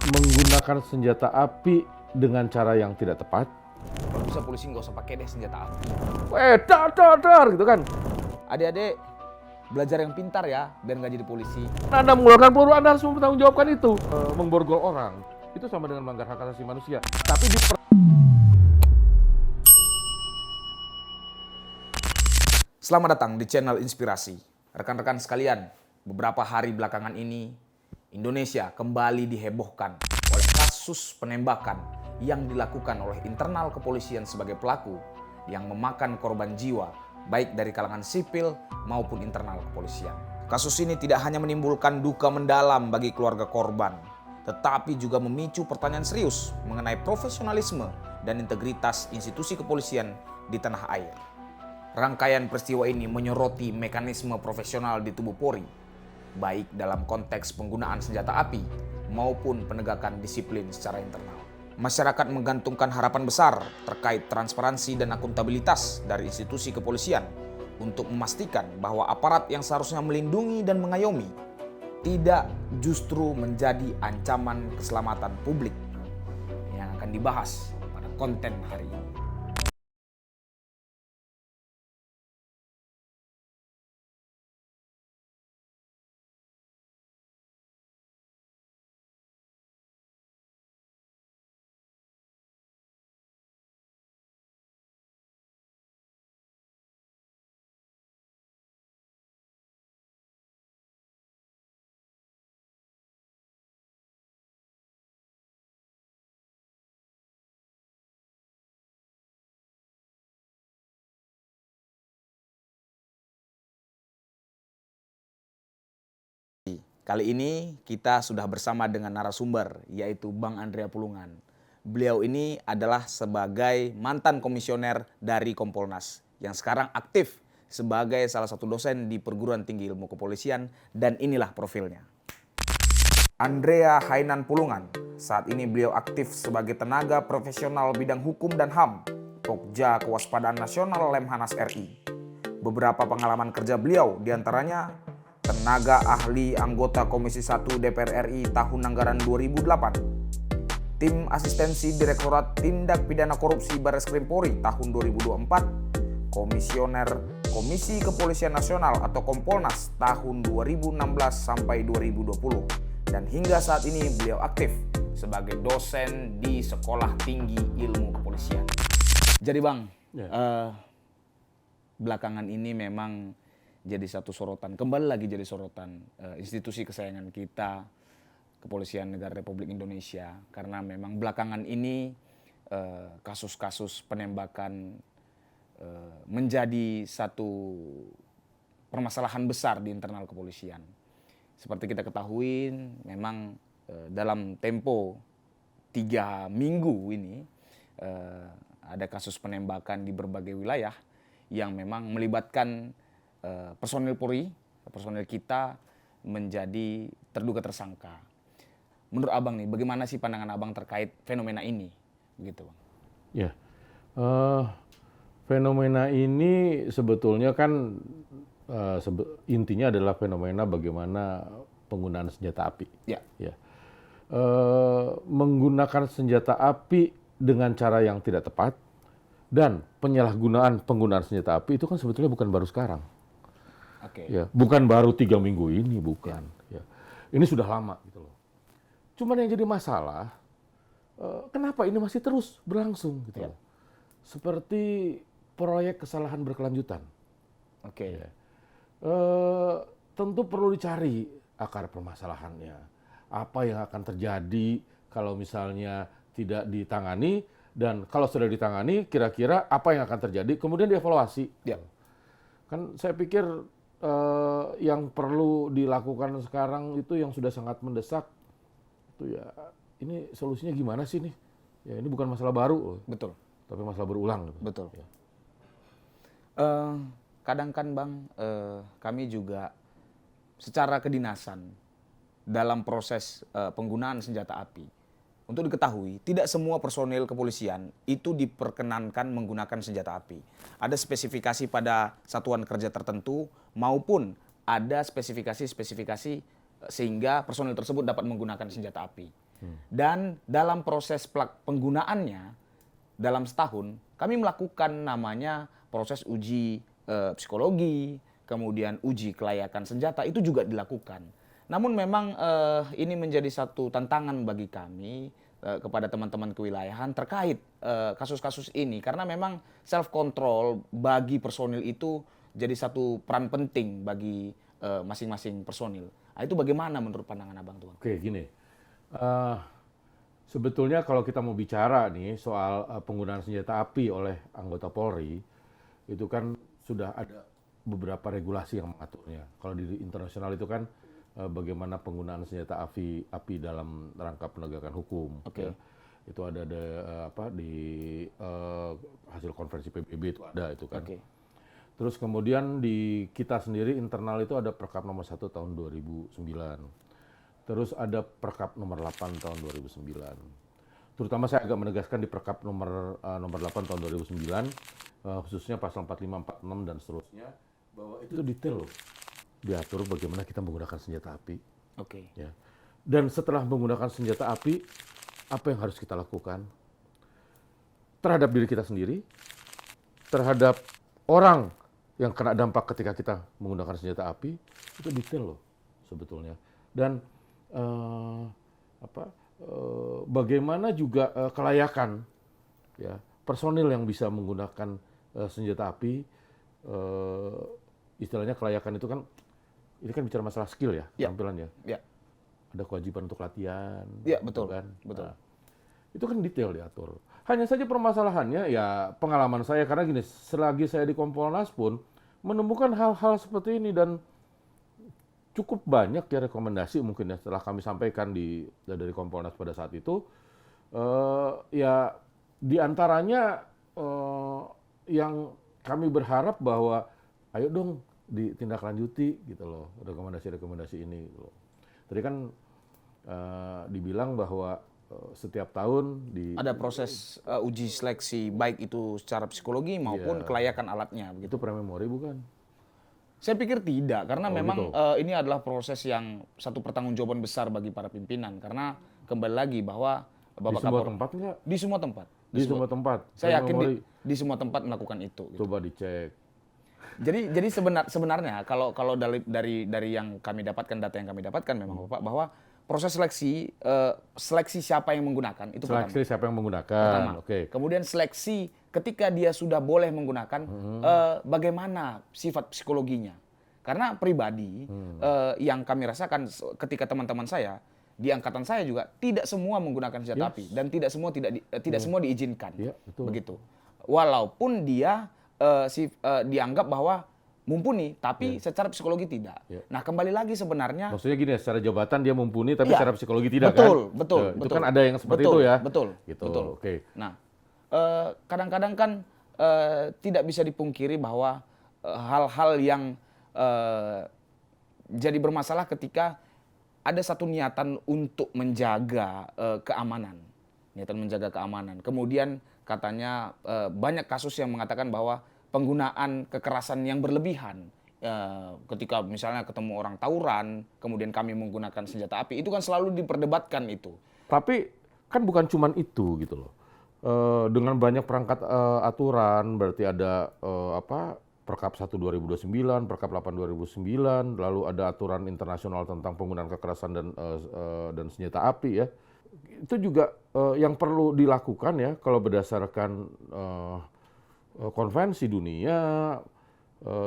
menggunakan senjata api dengan cara yang tidak tepat. Kalau bisa polisi nggak usah pakai deh senjata api. Dar gitu kan. Adik-adik belajar yang pintar ya, biar nggak jadi polisi. Anda mengeluarkan peluru, Anda harus mempertanggungjawabkan itu. Memborgol orang, itu sama dengan melanggar hak asasi manusia. Tapi Selamat datang di channel Inspirasi. Rekan-rekan sekalian, beberapa hari belakangan ini, Indonesia kembali dihebohkan oleh kasus penembakan yang dilakukan oleh internal kepolisian sebagai pelaku yang memakan korban jiwa, baik dari kalangan sipil maupun internal kepolisian. Kasus ini tidak hanya menimbulkan duka mendalam bagi keluarga korban, tetapi juga memicu pertanyaan serius mengenai profesionalisme dan integritas institusi kepolisian di tanah air. Rangkaian peristiwa ini menyoroti mekanisme profesional di tubuh Polri, baik dalam konteks penggunaan senjata api maupun penegakan disiplin secara internal. Masyarakat menggantungkan harapan besar terkait transparansi dan akuntabilitas dari institusi kepolisian untuk memastikan bahwa aparat yang seharusnya melindungi dan mengayomi tidak justru menjadi ancaman keselamatan publik yang akan dibahas pada konten hari ini. Kali ini kita sudah bersama dengan narasumber, yaitu Bang Andrea Pulungan. Beliau ini adalah sebagai mantan komisioner dari Kompolnas, yang sekarang aktif sebagai salah satu dosen di Perguruan Tinggi Ilmu Kepolisian, dan inilah profilnya. Andrea Hainan Pulungan, saat ini beliau aktif sebagai tenaga profesional bidang hukum dan HAM, Pokja Kewaspadaan Nasional Lemhanas RI. Beberapa pengalaman kerja beliau diantaranya tenaga ahli anggota Komisi 1 DPR RI tahun anggaran 2008, tim asistensi Direktorat Tindak Pidana Korupsi Barreskrim Polri tahun 2024, komisioner Komisi Kepolisian Nasional atau Kompolnas tahun 2016 sampai 2020, dan hingga saat ini beliau aktif sebagai dosen di Sekolah Tinggi Ilmu Kepolisian. Jadi Bang, belakangan ini memang jadi satu sorotan, kembali lagi jadi sorotan institusi kesayangan kita, Kepolisian Negara Republik Indonesia, karena memang belakangan ini kasus-kasus penembakan menjadi satu permasalahan besar di internal kepolisian. Seperti kita ketahui, memang dalam tempo 3 minggu ini ada kasus penembakan di berbagai wilayah yang memang melibatkan personil Polri, personil kita menjadi terduga tersangka. Menurut Abang nih, bagaimana sih pandangan Abang terkait fenomena ini? Begitu, Bang. ya, fenomena ini sebetulnya kan intinya adalah fenomena bagaimana penggunaan senjata api. Ya. Menggunakan senjata api dengan cara yang tidak tepat dan penyalahgunaan penggunaan senjata api itu kan sebetulnya bukan baru sekarang. Oke. Ya, bukan baru 3 minggu ini, bukan. Ya. Ini sudah lama gitu loh. Cuman yang jadi masalah, kenapa ini masih terus berlangsung gitu loh. Seperti proyek kesalahan berkelanjutan. Oke. Ya. Tentu perlu dicari akar permasalahannya. Apa yang akan terjadi kalau misalnya tidak ditangani, dan kalau sudah ditangani, kira-kira apa yang akan terjadi, kemudian dievaluasi. Ya. Kan saya pikir yang perlu dilakukan sekarang itu yang sudah sangat mendesak itu ya, ini solusinya gimana sih nih? Ya, ini bukan masalah baru, Betul. tapi masalah berulang. Betul. Ya. Kadang kan Bang, kami juga secara kedinasan dalam proses penggunaan senjata api. Untuk diketahui, tidak semua personil kepolisian itu diperkenankan menggunakan senjata api. Ada spesifikasi pada satuan kerja tertentu maupun ada spesifikasi sehingga personil tersebut dapat menggunakan senjata api. Dan dalam proses penggunaannya dalam setahun kami melakukan namanya proses uji psikologi, kemudian uji kelayakan senjata itu juga dilakukan. Namun memang ini menjadi satu tantangan bagi kami kepada teman-teman kewilayahan terkait kasus-kasus ini karena memang self control bagi personil itu jadi satu peran penting bagi masing-masing personil. Nah, itu bagaimana menurut pandangan Abang tuh? Oke, gini. Sebetulnya kalau kita mau bicara nih soal penggunaan senjata api oleh anggota Polri, itu kan sudah ada beberapa regulasi yang mengaturnya. Kalau di internasional itu kan bagaimana penggunaan senjata api dalam rangka penegakan hukum. Oke. Ya. Itu ada di hasil konferensi PBB itu ada itu kan. Oke. Terus kemudian di kita sendiri internal itu ada Perkap nomor 1 tahun 2009. Terus ada Perkap nomor 8 tahun 2009. Terutama saya agak menegaskan di Perkap nomor 8 tahun 2009, khususnya pasal 45, 46 dan seterusnya, bahwa itu detail loh, diatur bagaimana kita menggunakan senjata api. Oke. Ya. Dan setelah menggunakan senjata api, apa yang harus kita lakukan? Terhadap diri kita sendiri, terhadap orang yang kena dampak ketika kita menggunakan senjata api, itu detail loh sebetulnya. Dan bagaimana juga kelayakan ya personil yang bisa menggunakan senjata api, istilahnya kelayakan itu kan ini kan bicara masalah skill ya, tampilan ya. Ya. Ada kewajiban untuk latihan. Ya, betul. Kan? Betul. Nah, itu kan detail diatur. Hanya saja permasalahannya ya pengalaman saya karena gini, selagi saya di Kompolnas pun menemukan hal-hal seperti ini dan cukup banyak ya rekomendasi mungkin ya setelah kami sampaikan dari Kompolnas pada saat itu ya diantaranya yang kami berharap bahwa ayo dong ditindaklanjuti gitu loh rekomendasi-rekomendasi ini gitu loh. Tadi kan dibilang bahwa setiap tahun ada proses uji seleksi baik itu secara psikologi maupun kelayakan alatnya begitu. Itu prememori bukan? Saya pikir tidak karena memang gitu. ini adalah proses yang satu pertanggungjawaban besar bagi para pimpinan karena kembali lagi bahwa Bapak Di semua Kapolri tempat enggak? di semua tempat. Di semua tempat. Saya yakin Prememori. di semua tempat melakukan itu. Gitu. Coba dicek. Jadi sebenarnya kalau dari yang kami dapatkan data yang kami dapatkan memang Bapak bahwa proses seleksi siapa yang menggunakan itu Seleksi pertama. siapa yang menggunakan. Pertama. Oke. Kemudian seleksi ketika dia sudah boleh menggunakan bagaimana sifat psikologinya. Karena pribadi yang kami rasakan ketika teman-teman saya di angkatan saya juga tidak semua menggunakan senjata api dan tidak semua diizinkan. Iya, betul. Begitu. Walaupun dia dianggap bahwa mumpuni, tapi secara psikologi tidak. Nah, kembali lagi sebenarnya Maksudnya gini ya, secara jabatan dia mumpuni tapi Iya. secara psikologi tidak betul, kan? betul, Itu betul. kan ada yang seperti Betul, itu ya. Betul, Gitu. betul. Oke. Nah, kadang-kadang kan tidak bisa dipungkiri bahwa hal-hal yang jadi bermasalah ketika ada satu niatan untuk menjaga keamanan. Niatan menjaga keamanan. Kemudian katanya banyak kasus yang mengatakan bahwa penggunaan kekerasan yang berlebihan. Ketika misalnya ketemu orang tawuran, kemudian kami menggunakan senjata api, itu kan selalu diperdebatkan itu. Tapi kan bukan cuman itu gitu loh. Dengan banyak perangkat aturan, berarti ada Perkap 1 2029, Perkap 8 2009, lalu ada aturan internasional tentang penggunaan kekerasan dan senjata api ya. Itu juga yang perlu dilakukan ya kalau berdasarkan konvensi dunia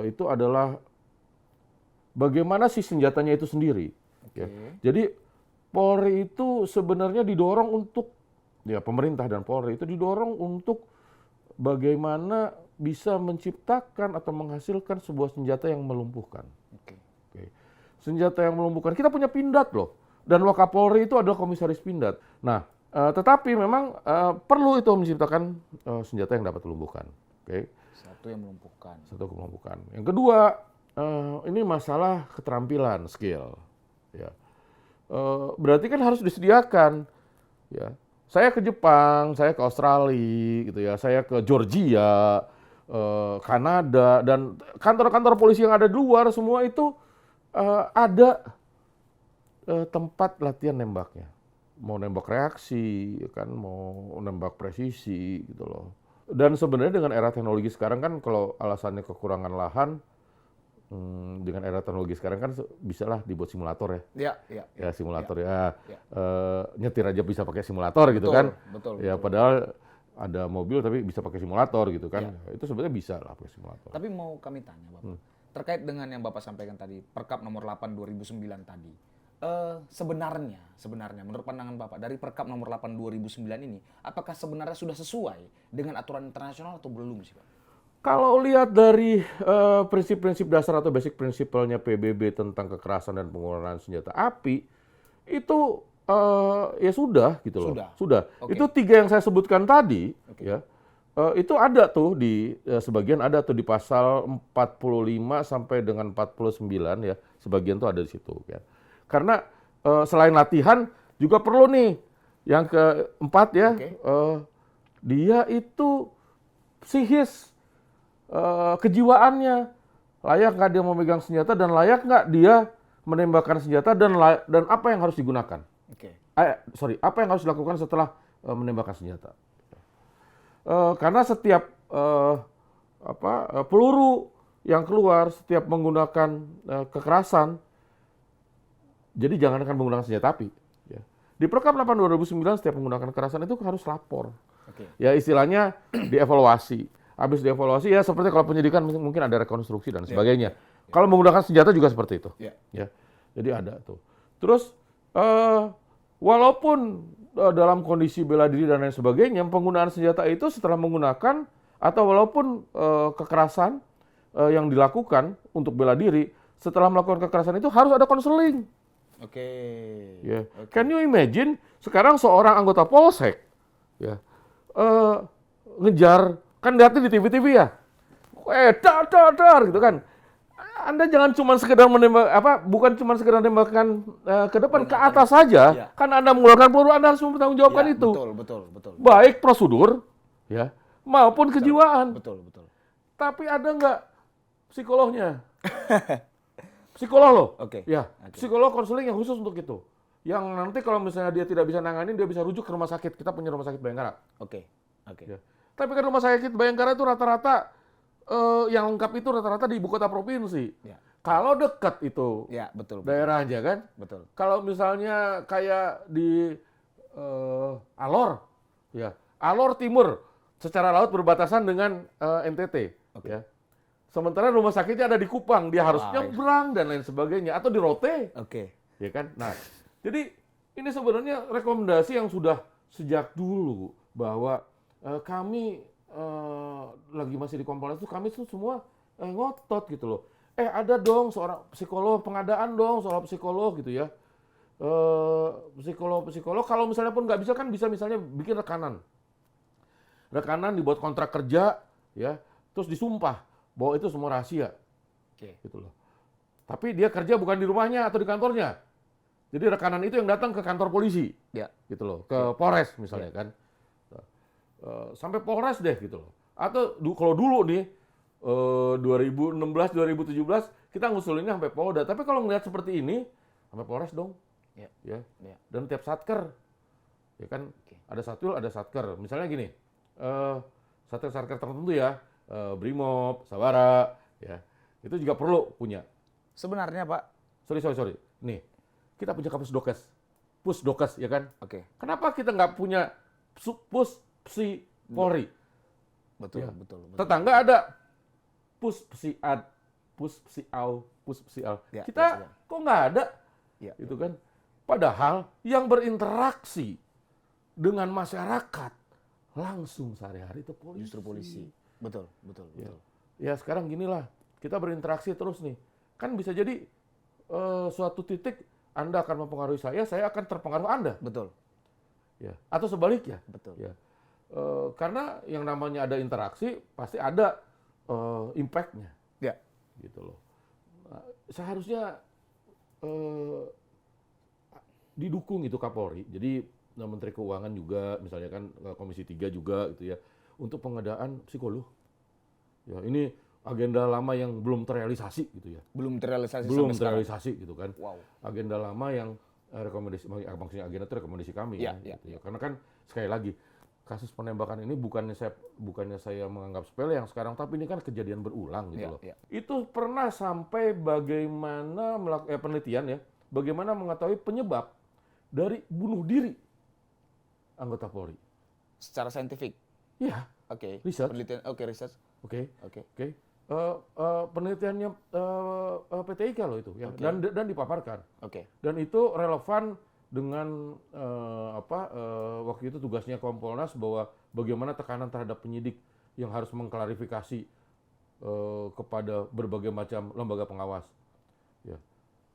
itu adalah bagaimana si senjatanya itu sendiri. Ya. Jadi Polri itu sebenarnya didorong untuk ya pemerintah dan Polri itu didorong untuk bagaimana bisa menciptakan atau menghasilkan sebuah senjata yang melumpuhkan. Oke. Senjata yang melumpuhkan. Kita punya Pindad loh. Dan Wakapolri itu adalah komisaris Pindad. Nah, tetapi memang perlu itu menciptakan senjata yang dapat melumpuhkan. Oke. Satu yang melumpuhkan. Satu melumpuhkan. Yang kedua, ini masalah keterampilan, skill. Ya. Berarti kan harus disediakan. Ya. Saya ke Jepang, saya ke Australia, gitu ya. Saya ke Georgia, Kanada, dan kantor-kantor polisi yang ada di luar semua itu ada tempat latihan nembaknya. mau nembak reaksi, ya kan, mau nembak presisi gitu loh. Dan sebenarnya dengan era teknologi sekarang kan kalau alasannya kekurangan lahan, dengan era teknologi sekarang kan bisa lah dibuat simulator ya. Ya, ya, Ya simulator ya. ya, Ya. nyetir aja bisa pakai simulator gitu Betul, kan. betul, Ya betul. padahal ada mobil tapi bisa pakai simulator gitu kan. Ya. Itu sebenarnya bisa lah pakai simulator. Tapi mau kami tanya Bapak, terkait dengan yang Bapak sampaikan tadi, Perkap nomor 8 2009 tadi. Sebenarnya menurut pandangan Bapak dari Perkap nomor 8 2009 ini, apakah sebenarnya sudah sesuai dengan aturan internasional atau belum sih Pak? Kalau lihat dari prinsip-prinsip dasar atau basic prinsipalnya PBB tentang kekerasan dan penggunaan senjata api, itu ya sudah gitu loh. Sudah? Oke. Itu 3 yang saya sebutkan tadi, Oke. ya. Itu ada tuh di sebagian ada tuh di pasal 45 sampai dengan 49 ya. Sebagian tuh ada di situ ya. Karena selain latihan juga perlu nih yang keempat ya, Oke. dia itu psikis, kejiwaannya layak nggak dia memegang senjata dan layak nggak dia menembakkan senjata dan apa yang harus digunakan. Oke. Apa yang harus dilakukan setelah menembakkan senjata. Karena setiap peluru yang keluar, setiap menggunakan kekerasan, jadi jangankan menggunakan senjata api. Ya. Di Perkap 8 2009 setiap menggunakan kekerasan itu harus lapor. Oke. Ya istilahnya dievaluasi. Habis dievaluasi ya seperti kalau penyidikan mungkin ada rekonstruksi dan sebagainya. Kalau menggunakan senjata juga seperti itu. Ya. Jadi ada tuh. Terus walaupun dalam kondisi bela diri dan lain sebagainya, penggunaan senjata itu setelah menggunakan atau walaupun kekerasan yang dilakukan untuk bela diri, setelah melakukan kekerasan itu harus ada konseling. Oke. Ya. Can you imagine sekarang seorang anggota polsek ya ngejar, kan lihatnya di TV-TV ya, dar gitu kan. Anda jangan cuma sekedar menembak bukan cuma sekedar menembakkan ke depan, ke atas saja. Ya. Kan Anda mengeluarkan peluru, Anda harus mempertanggungjawabkan itu. Betul. Baik prosedur ya maupun kejiwaan. Betul. Tapi ada nggak psikolognya? Psikolog loh. Oke. Ya, psikolog konseling yang khusus untuk itu. Yang nanti kalau misalnya dia tidak bisa nanganin, dia bisa rujuk ke rumah sakit. Kita punya rumah sakit Bayangkara. Oke. Ya. Tapi kan rumah sakit Bayangkara itu rata-rata yang lengkap itu rata-rata di ibu kota provinsi. Ya. Kalau dekat itu Ya, betul. daerahnya kan. Betul. Kalau misalnya kayak di Alor, ya Alor Timur, secara laut berbatasan dengan NTT. Oke. Ya. Sementara rumah sakitnya ada di Kupang, dia harus Wah, nyebrang dan lain sebagainya, atau di Rote, Oke. ya kan? Nah, jadi ini sebenarnya rekomendasi yang sudah sejak dulu bahwa kami lagi masih di Kompolnas itu kami tuh semua ngotot gitu loh. Ada dong seorang psikolog, pengadaan dong soal psikolog gitu ya. Psikolog kalau misalnya pun nggak bisa kan bisa misalnya bikin rekanan dibuat kontrak kerja ya, terus disumpah bahwa itu semua rahasia. Oke. Gitu loh. Tapi dia kerja bukan di rumahnya atau di kantornya. Jadi rekanan itu yang datang ke kantor polisi. Ya. Gitu loh, ke Polres misalnya kan. Sampai Polres deh gitu loh. Atau kalau dulu nih 2016 2017 kita ngusulinnya sampai Polda. Tapi kalau ngelihat seperti ini sampai Polres dong. Ya. Dan tiap satker ya kan ada Satwil, ada Satker. Misalnya gini. Satker tertentu ya. Brimob, Sabara, ya itu juga perlu punya. Sebenarnya Pak. Sorry. Nih, kita punya Pusdokes, ya kan? Oke. Kenapa kita nggak punya Puspsi Polri? Betul. Tetangga ada Puspsiad, Puspsial. Ya, Kita kok nggak ada? Ya. Itu kan. Padahal yang berinteraksi dengan masyarakat langsung sehari-hari itu polisi. Justru polisi. Betul. Ya sekarang ginilah, kita berinteraksi terus nih. Kan bisa jadi suatu titik Anda akan mempengaruhi saya akan terpengaruh Anda. Betul. Ya. Atau sebaliknya. Betul. Ya. Karena yang namanya ada interaksi, pasti ada impact-nya. Ya. Gitu loh. Nah, seharusnya didukung itu Kapolri. Jadi Menteri Keuangan juga, misalnya kan Komisi 3 juga gitu ya. Untuk pengadaan psikolog. Ya, ini agenda lama yang belum terrealisasi gitu ya. Belum terrealisasi Belum sampai sekarang. terrealisasi gitu kan. Wow. Agenda lama yang rekomendasi, maksudnya agenda itu rekomendasi kami Iya, ya, iya, gitu ya. Karena kan sekali lagi kasus penembakan ini bukannya saya menganggap sepele yang sekarang, tapi ini kan kejadian berulang gitu Iya, loh. iya. Itu pernah sampai bagaimana penelitian ya, bagaimana mengetahui penyebab dari bunuh diri anggota Polri. Secara saintifik. Iya, Oke. Research. Penelitian. Oke, research. oke. Oke. Oke, penelitiannya PTIK loh itu ya, Oke. dan dipaparkan. Oke. Dan itu relevan dengan waktu itu tugasnya Kompolnas bahwa bagaimana tekanan terhadap penyidik yang harus mengklarifikasi kepada berbagai macam lembaga pengawas. Ya.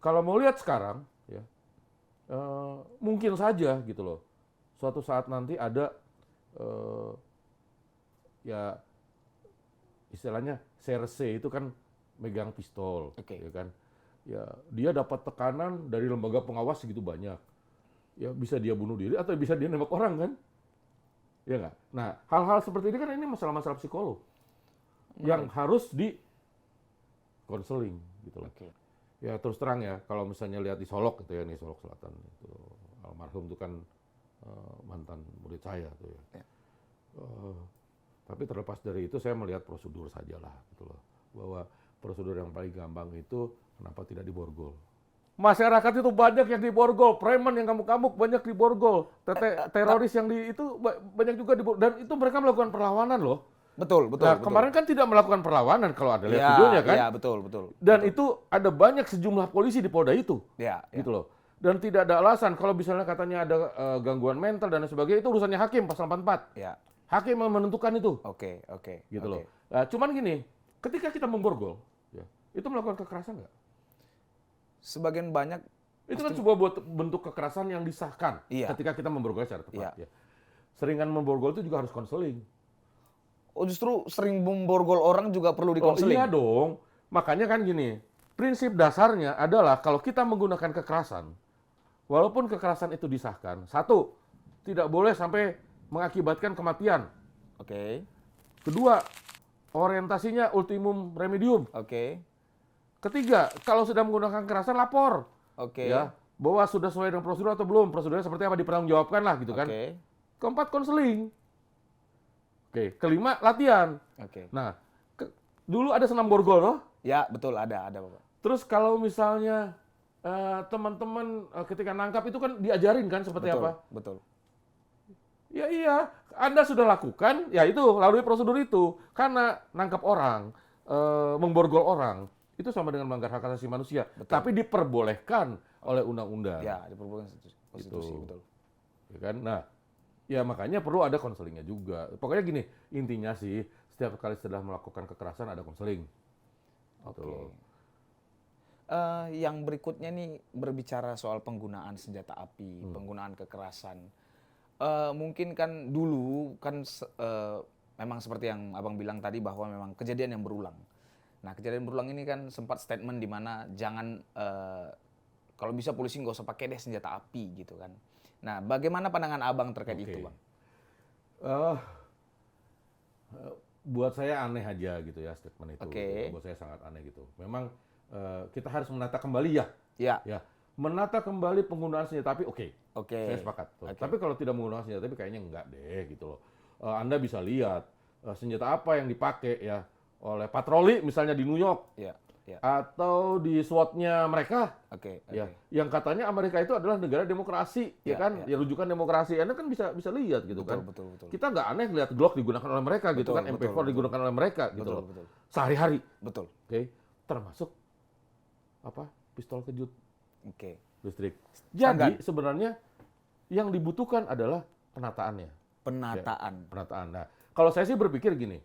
Kalau mau lihat sekarang, ya mungkin saja gitu loh, suatu saat nanti ada ya istilahnya Serse itu kan megang pistol, Oke. ya kan? Ya dia dapat tekanan dari lembaga pengawas segitu banyak, ya bisa dia bunuh diri atau bisa dia nembak orang kan? Ya nggak? Nah hal-hal seperti ini kan ini masalah-masalah psikolog yang harus di konseling gitu loh. Oke. Ya terus terang ya, kalau misalnya lihat di Solok gitu ya, nih Solok Selatan itu almarhum itu kan mantan murid saya tuh ya. Ya. Tapi terlepas dari itu saya melihat prosedur sajalah gitu loh. Bahwa prosedur yang paling gampang itu kenapa tidak diborgol. Masyarakat itu banyak yang diborgol, preman yang kamuk-kamuk banyak diborgol, teroris yang itu banyak juga diborgol, dan itu mereka melakukan perlawanan loh. Betul, betul, Nah, betul. kemarin kan tidak melakukan perlawanan kalau ada lihat Iya, videonya kan. Iya, betul, betul. Dan itu ada banyak sejumlah polisi di Polda itu. Iya, iya. Gitu loh. Dan tidak ada alasan kalau misalnya katanya ada gangguan mental dan sebagainya, itu urusannya hakim pasal 44. Iya. Hakim yang menentukan itu. Oke, oke. Gitu oke. loh. Nah, cuman gini, ketika kita memborgol, ya, itu melakukan kekerasan nggak? Sebagian banyak Itu kan sebuah bentuk kekerasan yang disahkan Iya. ketika kita memborgol secara tepat. Iya. Ya. Seringan memborgol itu juga harus konseling. Oh, justru sering memborgol orang juga perlu Oh dikonseling. iya dong. Makanya kan gini, prinsip dasarnya adalah kalau kita menggunakan kekerasan, walaupun kekerasan itu disahkan, satu, tidak boleh sampai mengakibatkan kematian. Oke. Kedua, orientasinya ultimum remedium. Oke. Ketiga, kalau sudah menggunakan kekerasan lapor. Oke. Ya, bahwa sudah sesuai dengan prosedur atau belum, prosedurnya seperti apa, dipertanggungjawabkan lah gitu kan. Oke. Keempat, konseling. Oke, kelima, latihan. Oke. Nah, dulu ada senam borgol loh. Ya, betul, ada Bapak. Terus kalau misalnya teman-teman ketika nangkap itu kan diajarin kan seperti Betul, apa? betul. Ya iya, Anda sudah lakukan, ya itu lalui prosedur itu. Karena nangkap orang, memborgol orang, itu sama dengan melanggar hak asasi manusia. Betul. Tapi diperbolehkan oleh undang-undang. Ya, diperbolehkan konstitusi, Gitu. betul. Ya kan? Nah, ya makanya perlu ada konselingnya juga. Pokoknya gini, intinya sih, setiap kali setelah melakukan kekerasan ada konseling. Gitu Oke. loh. Yang berikutnya nih berbicara soal penggunaan senjata api, penggunaan kekerasan. Mungkin kan dulu kan memang seperti yang Abang bilang tadi bahwa memang kejadian yang berulang. Nah, kejadian berulang ini kan sempat statement di mana jangan kalau bisa polisi nggak usah pakai deh senjata api gitu kan. Nah, bagaimana pandangan Abang terkait Oke. itu, Bang? Buat saya aneh aja gitu ya statement itu. Oke. Buat saya sangat aneh gitu. Memang kita harus menata kembali ya. Ya, Ya, menata kembali penggunaan senjata api, oke. oke. Saya sepakat. Tuh. Oke. Tapi kalau tidak menggunakan senjata api kayaknya enggak deh gitu loh. Anda bisa lihat senjata apa yang dipakai ya oleh patroli misalnya di New York Ya, ya. atau di SWAT-nya mereka. Oke, Ya, oke. yang katanya Amerika itu adalah negara demokrasi, ya Ya, kan? ya. Ya rujukan demokrasi. Anda kan bisa lihat gitu Betul, kan. betul, betul. Kita nggak aneh lihat Glock digunakan oleh mereka gitu Betul, kan, MP4 betul, betul. digunakan oleh mereka gitu Betul, loh. betul. Sehari-hari, Betul. oke? Termasuk apa? Pistol kejut Oke. listrik. Sangat. Jadi sebenarnya yang dibutuhkan adalah penataannya. Penataan. Penataan. Nah, kalau saya sih berpikir gini,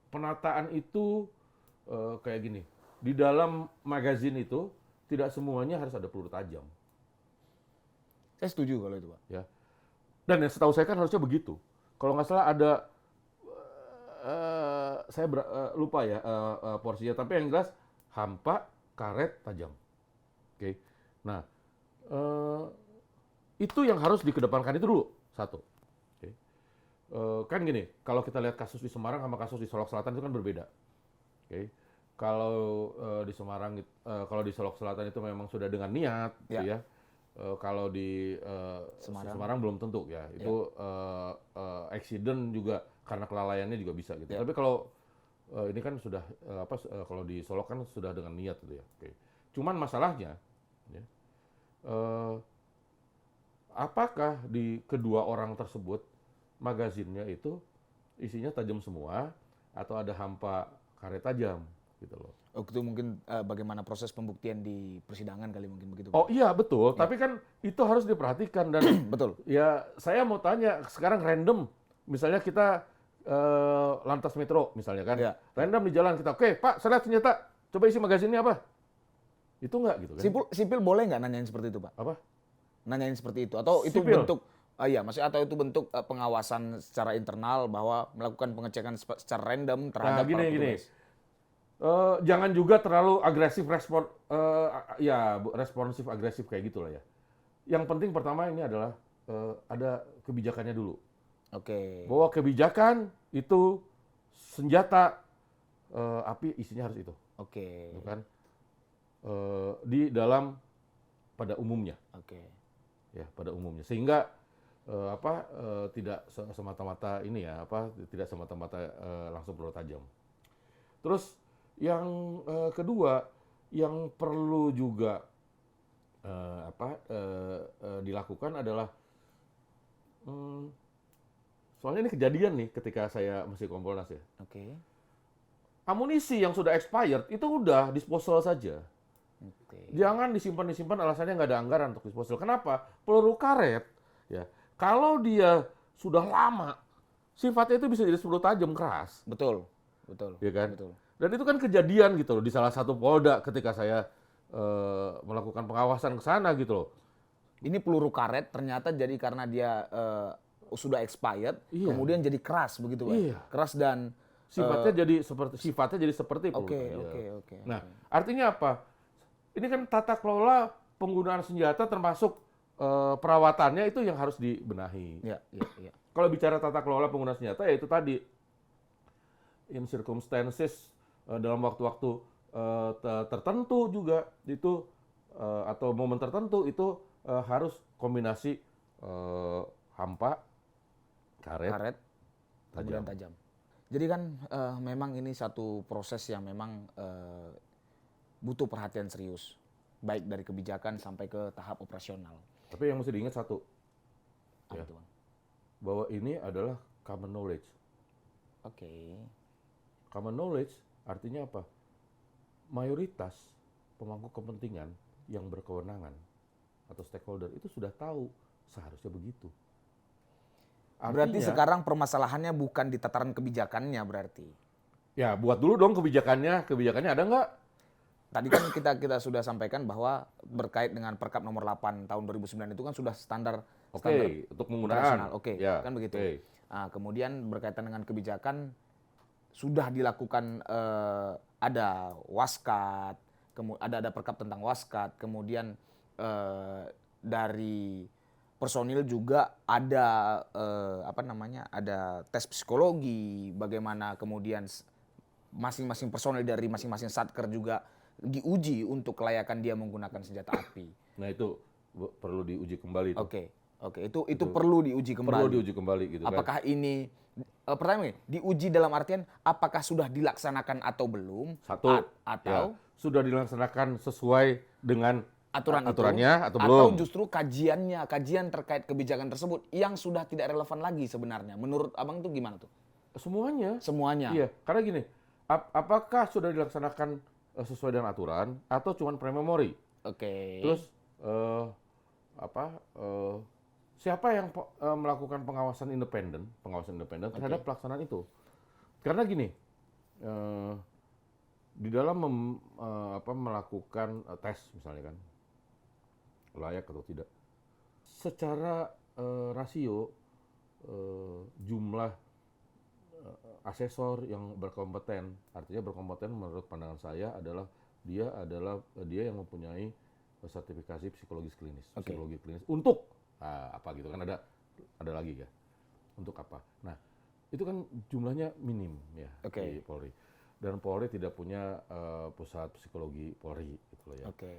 penataan itu kayak gini. Di dalam magazin itu tidak semuanya harus ada peluru tajam, Saya setuju kalau itu, Pak. ya. Dan yang setahu saya kan harusnya begitu. Kalau nggak salah ada, saya lupa ya porsinya. Tapi yang jelas hampa, karet, tajam. Oke. Nah, itu yang harus dikedepankan itu dulu satu. Oke. Kan gini, kalau kita lihat kasus di Semarang sama kasus di Solok Selatan itu kan berbeda. Oke. kalau di Semarang, kalau di Solok Selatan itu memang sudah dengan niat, gitu ya. Kalau di Semarang belum tentu ya. Itu accident juga karena kelalaiannya juga bisa gitu. Tapi kalau ini kan sudah kalau di Solok kan sudah dengan niat gitu ya. Oke. Cuman masalahnya, ya, apakah di kedua orang tersebut magazinnya itu isinya tajam semua atau ada hampa karet tajam gitu loh. Itu mungkin bagaimana proses pembuktian di persidangan kali mungkin begitu. Oh iya betul, tapi kan itu harus diperhatikan dan Betul. ya saya mau tanya sekarang random, misalnya kita Lantas Metro misalnya kan, random di jalan kita, oke Pak, saya lihat senjata, coba isi magazinnya apa? Itu nggak gitu kan? Sipil boleh nggak nanyain seperti itu Pak? Apa? Nanyain seperti itu atau itu Sipil. bentuk iya, maksudnya atau itu bentuk pengawasan secara internal bahwa melakukan pengecekan secara random terhadap para petugas. Jangan juga terlalu agresif responsif agresif kayak gitulah ya. Yang penting pertama ini adalah ada kebijakannya dulu. Oke. Bahwa kebijakan itu senjata api isinya harus itu. Oke. Gitu kan? Di dalam pada umumnya. Oke. Ya, pada umumnya. Sehingga tidak semata-mata ini ya, tidak semata-mata langsung peluru tajam. Terus yang kedua yang perlu juga dilakukan adalah soalnya ini kejadian nih ketika saya masih Kompolnas ya. Oke. Amunisi yang sudah expired itu udah disposal saja. Oke. Jangan disimpan alasannya nggak ada anggaran untuk disposal. Kenapa? Peluru karet ya. Kalau dia sudah lama, sifatnya itu bisa jadi peluru tajam keras. Betul. Betul. Ya kan? Betul. Dan itu kan kejadian gitu loh di salah satu Polda ketika saya melakukan pengawasan ke sana gitu loh. Ini peluru karet ternyata jadi karena dia sudah expired, kemudian jadi keras begitu Pak. Iya. Keras dan sifatnya jadi seperti peluru tajam. Oke. Nah, artinya apa? Ini kan tata kelola penggunaan senjata termasuk perawatannya itu yang harus dibenahi. Iya. Kalau bicara tata kelola penggunaan senjata ya itu tadi in circumstances dalam waktu-waktu tertentu juga itu atau momen tertentu itu harus kombinasi hampa, karet kemudian tajam. Jadi kan memang ini satu proses yang memang butuh perhatian serius, baik dari kebijakan sampai ke tahap operasional. Tapi yang mesti diingat satu, Apa itu, Bang? bahwa ini adalah common knowledge. Oke. Common knowledge artinya apa? Mayoritas pemangku kepentingan yang berkewenangan atau stakeholder itu sudah tahu seharusnya begitu. Berarti sekarang permasalahannya bukan di tataran kebijakannya berarti. Ya, buat dulu dong kebijakannya. Kebijakannya ada nggak? Tadi kan kita sudah sampaikan bahwa berkait dengan Perkap nomor 8 tahun 2009 itu kan sudah standar untuk penggunaan. Oke, Ya, kan begitu. Okay. Nah, kemudian berkaitan dengan kebijakan sudah dilakukan ada waskat, ada Perkap tentang waskat, kemudian dari personil juga ada ada tes psikologi, bagaimana kemudian masing-masing personil dari masing-masing satker juga diuji untuk kelayakan dia menggunakan senjata api. Nah itu perlu diuji kembali. Oke, itu perlu diuji kembali. Perlu diuji kembali gitu. Apakah ini pertanyaan diuji dalam artian apakah sudah dilaksanakan atau belum? Satu, atau sudah dilaksanakan sesuai dengan aturannya atau belum? Atau justru kajian terkait kebijakan tersebut yang sudah tidak relevan lagi sebenarnya. Menurut Abang itu gimana tuh? Semuanya. Iya, karena gini, apakah sudah dilaksanakan sesuai dengan aturan atau cuma prememori? Oke. Terus siapa yang melakukan pengawasan independen terhadap pelaksanaan itu? Karena gini, di dalam melakukan tes misalnya kan, layak atau tidak, secara rasio jumlah asesor yang berkompeten, artinya berkompeten menurut pandangan saya adalah dia yang mempunyai sertifikasi psikologis klinis, psikologi klinis untuk apa gitu kan, ada lagi ya, untuk apa? Nah itu kan jumlahnya minim ya di Polri. dan Polri tidak punya pusat psikologi Polri gitu loh ya. Oke.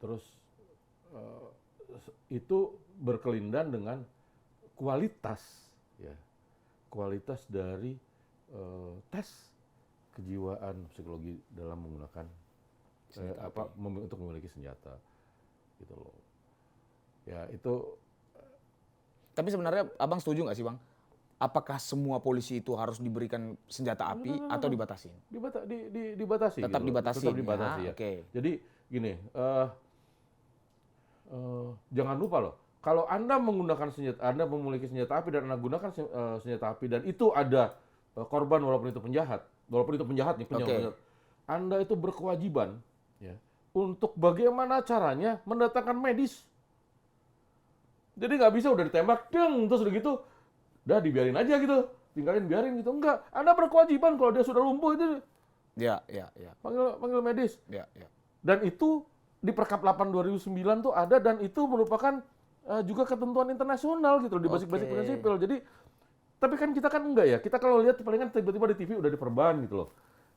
Terus itu berkelindan dengan kualitas ya, kualitas dari tes kejiwaan psikologi dalam menggunakan untuk memiliki senjata gitu loh. Ya itu. Tapi sebenarnya abang setuju nggak sih bang? Apakah semua polisi itu harus diberikan senjata api atau dibatasin? Dibatasi. Tetap gitu loh. dibatasi. Tetap dibatasi ya. Oke. Jadi gini, jangan lupa loh, kalau Anda menggunakan senjata, Anda memiliki senjata api dan Anda gunakan senjata api dan itu ada korban walaupun itu penjahat nih, penjahat, Anda itu berkewajiban ya untuk bagaimana caranya mendatangkan medis. Jadi nggak bisa udah ditembak, terus udah gitu, udah dibiarin aja gitu, biarin gitu. Enggak, Anda berkewajiban kalau dia sudah lumpuh itu, Ya. panggil medis. Ya. Dan itu di Perkap 8 2009 tuh ada dan itu merupakan juga ketentuan internasional gitu loh di basic-basic prinsipil. Jadi tapi kan kita kan enggak ya. Kita kalau lihat palingan tiba-tiba di TV udah diperban gitu loh.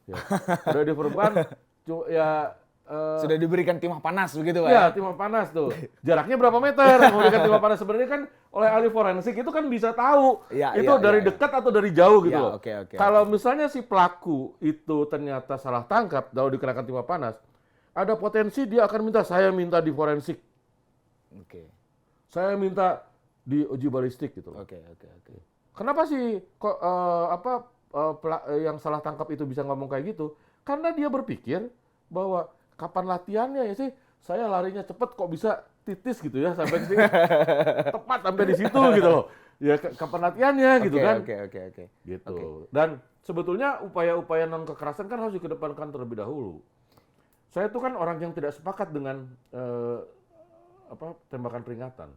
Ya. Udah diperban ya Sudah diberikan timah panas begitu Pak? ya, timah panas tuh. Jaraknya berapa meter memberikan timah panas sebenarnya kan oleh ahli forensik itu kan bisa tahu itu dari dekat atau dari jauh gitu loh. Kalau misalnya si pelaku itu ternyata salah tangkap lalu dikenakan timah panas, ada potensi dia akan saya minta di forensik. Saya minta di uji balistik gitu loh. Kenapa sih kok yang salah tangkap itu bisa ngomong kayak gitu? Karena dia berpikir bahwa kapan latihannya ya sih? Saya larinya cepet kok bisa titis gitu ya sampai ke sini. Tepat sampai di situ gitu loh. Ya kapan latihannya gitu kan? Gitu. Dan sebetulnya upaya-upaya non kekerasan kan harus dikedepankan terlebih dahulu. Saya tuh kan orang yang tidak sepakat dengan tembakan peringatan.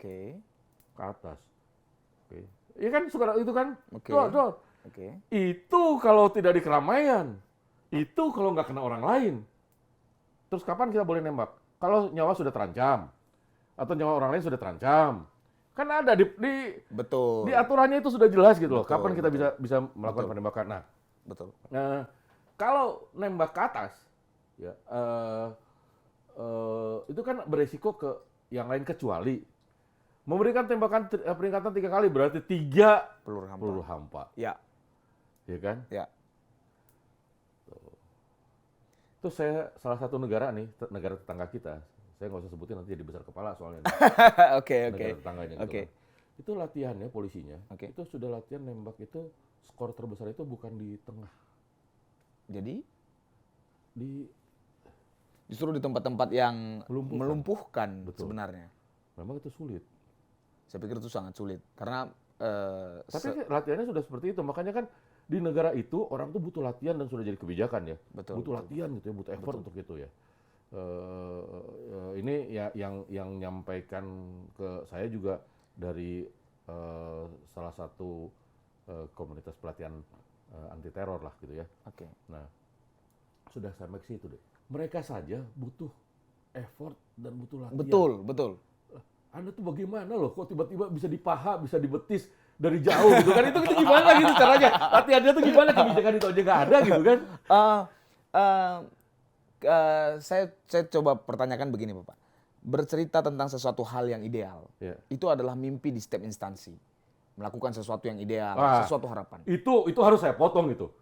Ke atas. Iya kan suka itu kan? Itu kalau tidak di keramaian. Itu kalau nggak kena orang lain. Terus kapan kita boleh nembak? Kalau nyawa sudah terancam atau nyawa orang lain sudah terancam, kan ada di aturannya itu sudah jelas gitu loh. Kapan kita bisa melakukan penembakan? Nah, kalau nembak ke atas, ya itu kan beresiko ke yang lain kecuali memberikan tembakan peringatan 3 kali berarti 3 peluru hampa. Ya kan? Ya. Itu saya salah satu negara nih, negara tetangga kita. Saya nggak usah sebutin nanti jadi besar kepala soalnya. Negara tetangganya gitu kan. Itu latihannya polisinya. Itu sudah latihan nembak itu skor terbesar itu bukan di tengah. Jadi justru di tempat-tempat yang melumpuhkan sebenarnya. Memang itu sulit. Saya pikir itu sangat sulit karena tapi latihannya sudah seperti itu. Makanya kan di negara itu orang tuh butuh latihan dan sudah jadi kebijakan ya. Butuh latihan gitu ya, butuh effort untuk itu ya. Ini ya yang nyampaikan ke saya juga dari salah satu komunitas pelatihan anti teror lah gitu ya. Nah, sudah sampai ke situ deh. Mereka saja butuh effort dan butuh latihan. Betul. Anda tuh bagaimana loh, kok tiba-tiba bisa di paha, bisa di betis dari jauh gitu kan? Itu gimana gitu caranya? Latihannya tuh gimana? Kebijakan itu aja nggak ada gitu kan? Saya coba pertanyakan begini Bapak. Bercerita tentang sesuatu hal yang ideal, itu adalah mimpi di setiap instansi. Melakukan sesuatu yang ideal, sesuatu harapan. Itu harus saya potong gitu.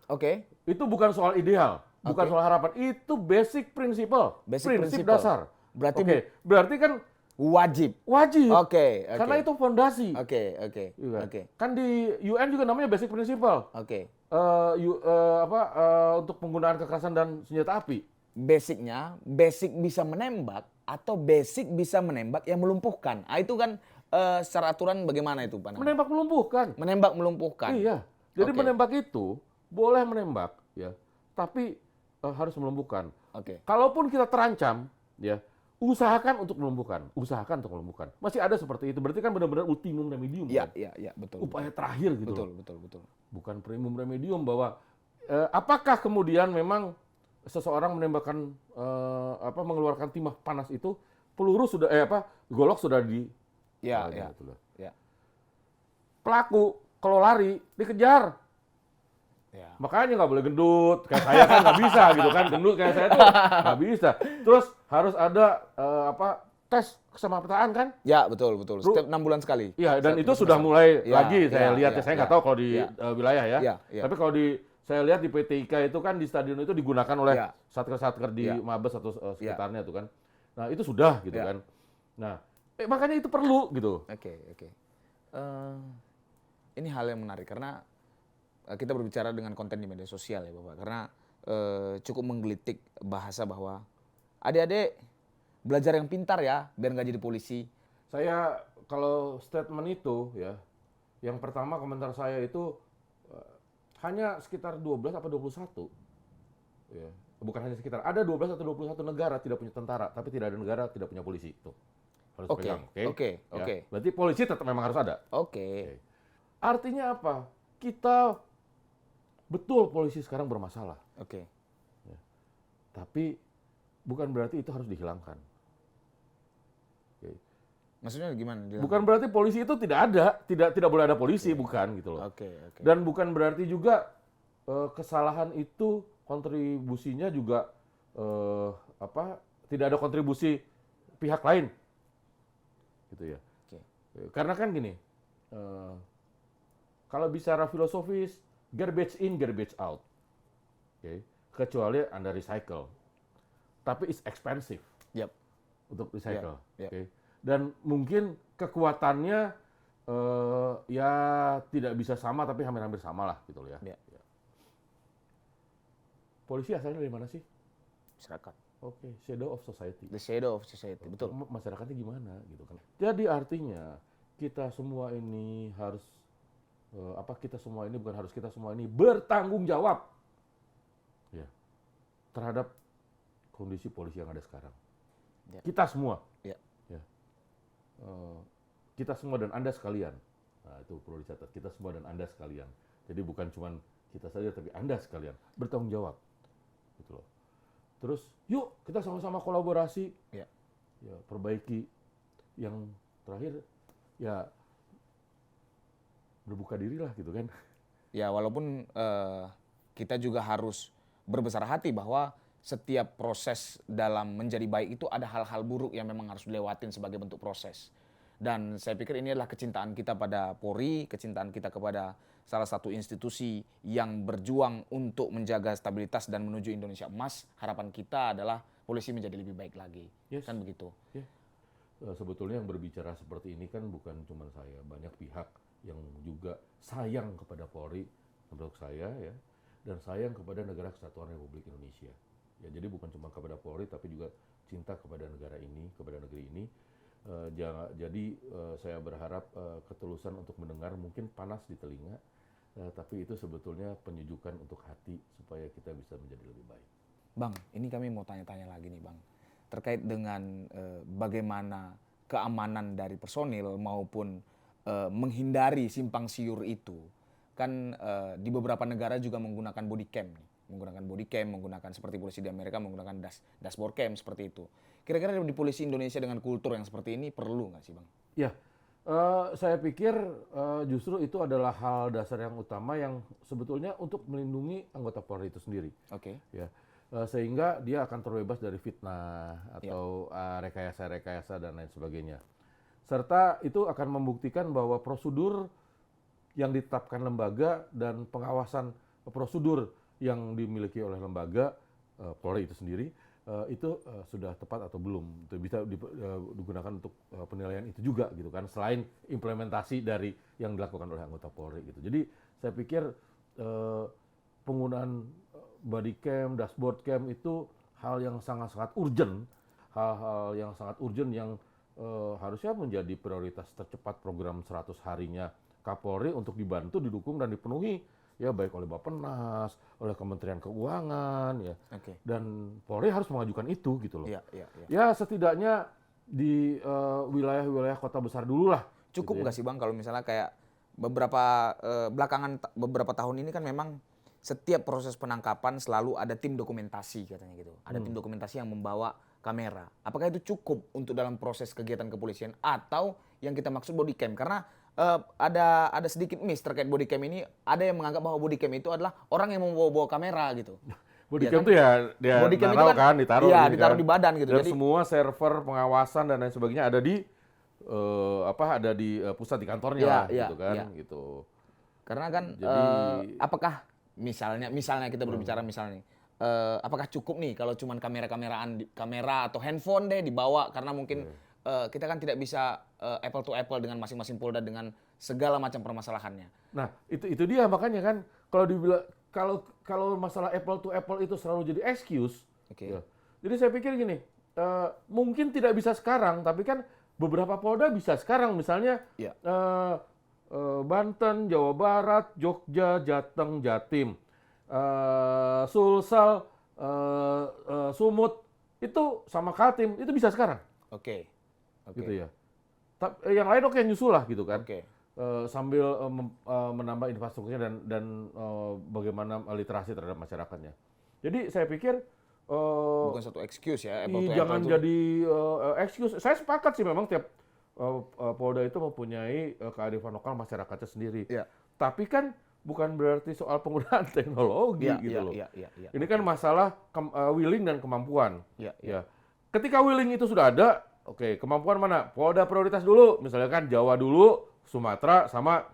Itu bukan soal ideal, bukan soal harapan. Itu basic principle, prinsip dasar. Berarti kan wajib. Karena itu fondasi. Kan di UN juga namanya basic principle. Untuk penggunaan kekerasan dan senjata api. Basic bisa menembak atau basic bisa menembak yang melumpuhkan. Itu kan secara aturan bagaimana itu Pak? Menembak melumpuhkan. Iya. Jadi menembak itu boleh menembak ya, tapi harus melumpuhkan. Kalaupun kita terancam ya, usahakan untuk melumpuhkan. Masih ada seperti itu. Berarti kan benar-benar ultimum remedium. Iya, betul. Upaya terakhir gitu. Betul. Bukan primum remedium bahwa apakah kemudian memang seseorang menembakkan mengeluarkan timah panas itu peluru sudah golok sudah di gitu. Pelaku kalau lari dikejar. Ya. Makanya nggak boleh gendut, kayak saya kan nggak bisa gitu kan, gendut kayak saya tuh nggak bisa. Terus harus ada tes keselamatan kan? Ya, betul. Setiap 6 bulan sekali. Iya, dan Setiap itu sudah semester. mulai Ya, lagi saya lihat ya, saya nggak tahu kalau di ya, wilayah ya. ya. Tapi kalau saya lihat di PT IKA itu kan di stadion itu digunakan oleh Ya. satker-satker di Ya. Mabes atau sekitarnya tuh kan. Nah, itu sudah gitu kan. Nah, makanya itu perlu gitu. Oke. Ini hal yang menarik karena kita berbicara dengan konten di media sosial ya Bapak. Karena cukup menggelitik bahasa bahwa adik-adik belajar yang pintar ya biar nggak jadi polisi. Saya kalau statement itu ya, yang pertama komentar saya itu hanya sekitar 12 apa 21. Ya, bukan hanya sekitar, ada 12 atau 21 negara tidak punya tentara, tapi tidak ada negara tidak punya polisi. Itu harus pegang, oke? Oke. Berarti polisi tetap memang harus ada. Oke. Artinya apa? Kita betul polisi sekarang bermasalah, Oke. tapi bukan berarti itu harus dihilangkan. Oke. Maksudnya gimana? Bukan berarti polisi itu tidak ada, tidak boleh ada polisi, bukan gitu loh. Oke. Dan bukan berarti juga kesalahan itu kontribusinya juga tidak ada kontribusi pihak lain, gitu ya. Oke. Karena kan gini, kalau bicara filosofis, garbage in, garbage out, okay. Kecuali Anda recycle, tapi it's expensive Yap. untuk recycle, Yap. okay. Dan mungkin kekuatannya ya tidak bisa sama, tapi hampir-hampir sama lah gitu ya. Ya. Polisi asalnya dari mana sih? Masyarakat. Oke, shadow of society. The shadow of society. Betul. Masyarakatnya gimana gitu kan? Jadi artinya kita semua ini harus kita semua ini bertanggung jawab ya terhadap kondisi polisi yang ada sekarang. Ya. Kita semua. Ya. Kita semua dan Anda sekalian. Nah, itu perlu dicatat. Kita semua dan Anda sekalian. Jadi bukan cuma kita saja, tapi Anda sekalian bertanggung jawab. Gitu loh. Terus, yuk kita sama-sama kolaborasi. Ya. Ya, perbaiki. Yang terakhir, ya berbuka diri lah gitu kan. Ya, walaupun kita juga harus berbesar hati bahwa setiap proses dalam menjadi baik itu ada hal-hal buruk yang memang harus dilewatin sebagai bentuk proses. Dan saya pikir ini adalah kecintaan kita pada Polri, kecintaan kita kepada salah satu institusi yang berjuang untuk menjaga stabilitas dan menuju Indonesia emas. Harapan kita adalah polisi menjadi lebih baik lagi. Yes. Kan begitu. Yeah. Sebetulnya yang berbicara seperti ini kan bukan cuma saya, banyak pihak yang juga sayang kepada Polri, menurut saya ya, dan sayang kepada Negara Kesatuan Republik Indonesia. Ya, jadi bukan cuma kepada Polri, tapi juga cinta kepada negara ini, kepada negeri ini. Jadi saya berharap ketulusan untuk mendengar, mungkin panas di telinga, tapi itu sebetulnya penyejukan untuk hati supaya kita bisa menjadi lebih baik. Bang, ini kami mau tanya-tanya lagi nih Bang, terkait dengan bagaimana keamanan dari personil maupun menghindari simpang siur itu. Kan di beberapa negara juga menggunakan body cam nih. Menggunakan seperti polisi di Amerika menggunakan dashboard cam seperti itu. Kira-kira di polisi Indonesia dengan kultur yang seperti ini perlu nggak sih Bang? Ya, saya pikir justru itu adalah hal dasar yang utama yang sebetulnya untuk melindungi anggota Polri itu sendiri. Oke. Ya, sehingga dia akan terbebas dari fitnah atau rekayasa-rekayasa dan lain sebagainya. Serta itu akan membuktikan bahwa prosedur yang ditetapkan lembaga dan pengawasan prosedur yang dimiliki oleh lembaga Polri itu sendiri itu sudah tepat atau belum. Itu bisa digunakan untuk penilaian itu juga gitu kan, selain implementasi dari yang dilakukan oleh anggota Polri gitu. Jadi saya pikir penggunaan body cam, dashboard cam itu hal yang sangat-sangat urgent, hal-hal yang sangat urgent yang harusnya menjadi prioritas tercepat program 100 harinya Kapolri untuk dibantu, didukung dan dipenuhi ya baik oleh Bappenas, oleh Kementerian Keuangan ya. Okay. Dan Polri harus mengajukan itu gitu loh. Ya setidaknya di wilayah-wilayah kota besar dulu lah. Cukup nggak sih Bang kalau misalnya kayak beberapa tahun ini kan memang setiap proses penangkapan selalu ada tim dokumentasi katanya gitu. Ada tim dokumentasi yang membawa kamera. Apakah itu cukup untuk dalam proses kegiatan kepolisian atau yang kita maksud body cam? Karena ada sedikit miss terkait body cam ini. Ada yang menganggap bahwa body cam itu adalah orang yang membawa kamera gitu. Body Iya cam kan? itu ya dia Body cam itu naruh kan, ditaruh iya, gini ditaruh kan. di badan gitu. Dan Jadi semua server pengawasan dan lain sebagainya ada di ada di pusat di kantornya Iya, lah iya, gitu kan iya. gitu. karena kan Jadi- apakah misalnya kita berbicara misalnya apakah cukup nih kalau cuman kamera atau handphone deh dibawa, karena mungkin kita kan tidak bisa apple to apple dengan masing-masing polda dengan segala macam permasalahannya. Nah, itu dia makanya kan kalau dibilang kalau masalah apple to apple itu selalu jadi excuse. Oke. Ya. Jadi saya pikir gini, mungkin tidak bisa sekarang, tapi kan beberapa polda bisa sekarang, misalnya Iya. Banten, Jawa Barat, Jogja, Jateng, Jatim, Sulsel, Sumut, itu sama Kaltim, itu bisa sekarang, Oke. gitu ya. Yang lain oke nyusul lah gitu kan. Oke. Sambil menambah infrastrukturnya dan bagaimana literasi terhadap masyarakatnya. Jadi saya pikir Bukan satu excuse ya, apple to jangan apple itu. jadi excuse. Saya sepakat sih memang tiap polda itu mempunyai kearifan lokal masyarakatnya sendiri. Iya. Tapi kan bukan berarti soal penggunaan teknologi Iya, gitu iya, loh. iya, iya. Ini kan masalah willing dan kemampuan. Iya, Ya. Ketika willing itu sudah ada, oke, kemampuan mana? Polda prioritas dulu, misalnya kan Jawa dulu, Sumatera sama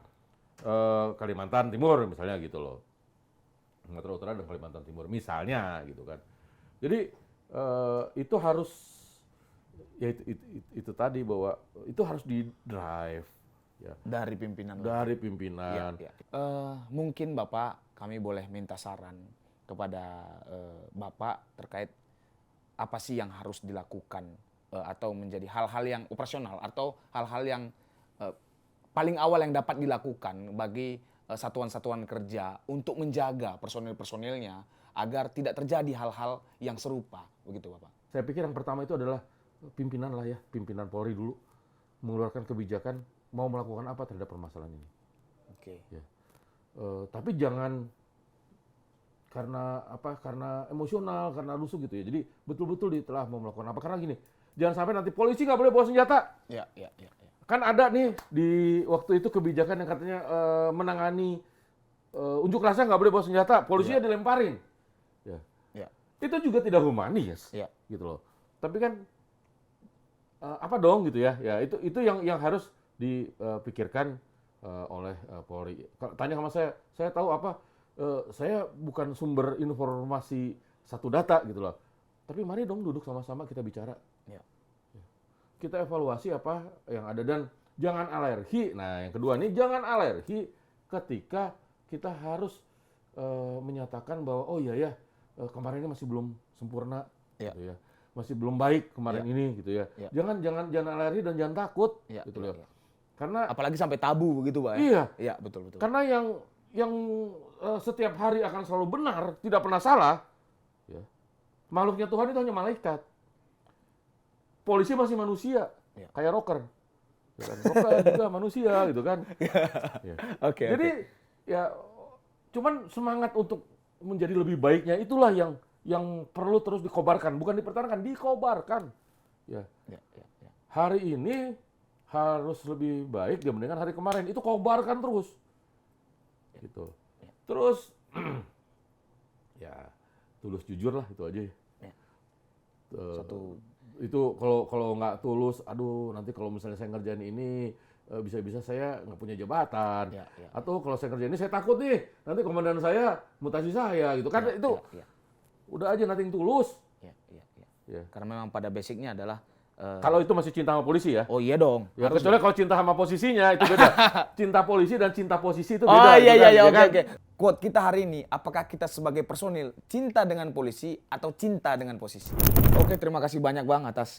Kalimantan Timur misalnya gitu loh. Sumatera Utara dan Kalimantan Timur misalnya gitu kan. Jadi itu harus ya itu tadi bahwa itu harus di drive ya Dari pimpinan. dari Iya, pimpinan. iya. Mungkin Bapak, kami boleh minta saran kepada Bapak terkait apa sih yang harus dilakukan atau menjadi hal-hal yang operasional atau hal-hal yang paling awal yang dapat dilakukan bagi satuan-satuan kerja untuk menjaga personil-personilnya agar tidak terjadi hal-hal yang serupa, begitu Bapak. Saya pikir yang pertama itu adalah pimpinan lah ya, pimpinan Polri dulu mengeluarkan kebijakan mau melakukan apa terhadap permasalahan ini. Oke. Ya. Tapi jangan karena emosional, karena rusuh gitu ya. Jadi betul-betul telah mau melakukan apa. Karena gini, jangan sampai nanti polisi nggak boleh bawa senjata. Iya, iya, iya. Kan ada nih di waktu itu kebijakan yang katanya menangani unjuk rasa nggak boleh bawa senjata, polisinya dilemparin. Ya. Iya. Itu juga tidak humanis, Iya. gitu loh. Tapi kan apa dong gitu ya? Ya itu yang harus dipikirkan oleh Polri. Tanya sama saya tahu apa? Saya bukan sumber informasi satu data gitu loh. Tapi mari dong duduk sama-sama kita bicara. Iya. Kita evaluasi apa yang ada dan jangan alergi. Nah, yang kedua nih jangan alergi ketika kita harus menyatakan bahwa oh iya ya kemarin ini masih belum sempurna, Iya. gitu ya. Masih belum baik kemarin Iya. ini gitu ya. Iya. Jangan alergi dan jangan takut Iya, gitu iya, loh. iya. Karena Apalagi sampai tabu begitu, Pak. iya, Iya, betul, betul. karena yang setiap hari akan selalu benar, tidak pernah salah, ya. Makhluknya Tuhan itu hanya malaikat. Polisi masih manusia, Iya. kayak rocker. Ya kan? Rocker juga manusia gitu kan. Ya. Oke. Jadi ya cuman semangat untuk menjadi lebih baiknya itulah yang perlu terus dikobarkan, bukan dipertahankan, dikobarkan. Ya. Ya, ya, ya. Hari ini harus lebih baik dibandingkan hari kemarin. Itu kobarkan terus. Gitu. Terus ya tulus jujur lah itu aja. Ya. Satu itu kalau nggak tulus, aduh nanti kalau misalnya saya ngerjain ini bisa-bisa saya nggak punya jabatan. Ya, ya. Atau kalau saya ngerjain ini saya takut nih nanti komandan saya mutasi saya gitu kan Ya, itu ya, ya. udah aja nothing tulus. Ya, ya, ya. Ya. Karena memang pada basicnya adalah Kalau itu masih cinta sama polisi ya. oh iya dong. Ya, harus kecuali dong. kalau cinta sama posisinya itu beda. Cinta polisi dan cinta posisi itu beda. Oh iya gitu iya kan, iya ya oke kan? oke. Quote kita hari ini, apakah kita sebagai personil cinta dengan polisi atau cinta dengan posisi? Oke, terima kasih banyak Bang atas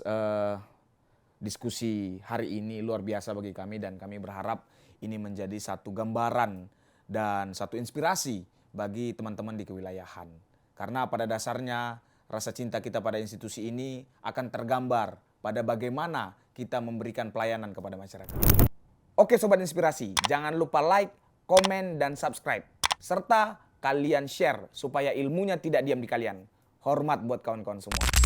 diskusi hari ini, luar biasa bagi kami dan kami berharap ini menjadi satu gambaran dan satu inspirasi bagi teman-teman di kewilayahan. Karena pada dasarnya rasa cinta kita pada institusi ini akan tergambar pada bagaimana kita memberikan pelayanan kepada masyarakat. Oke Sobat Inspirasi, jangan lupa like, komen, dan subscribe. Serta kalian share supaya ilmunya tidak diam di kalian. Hormat buat kawan-kawan semua.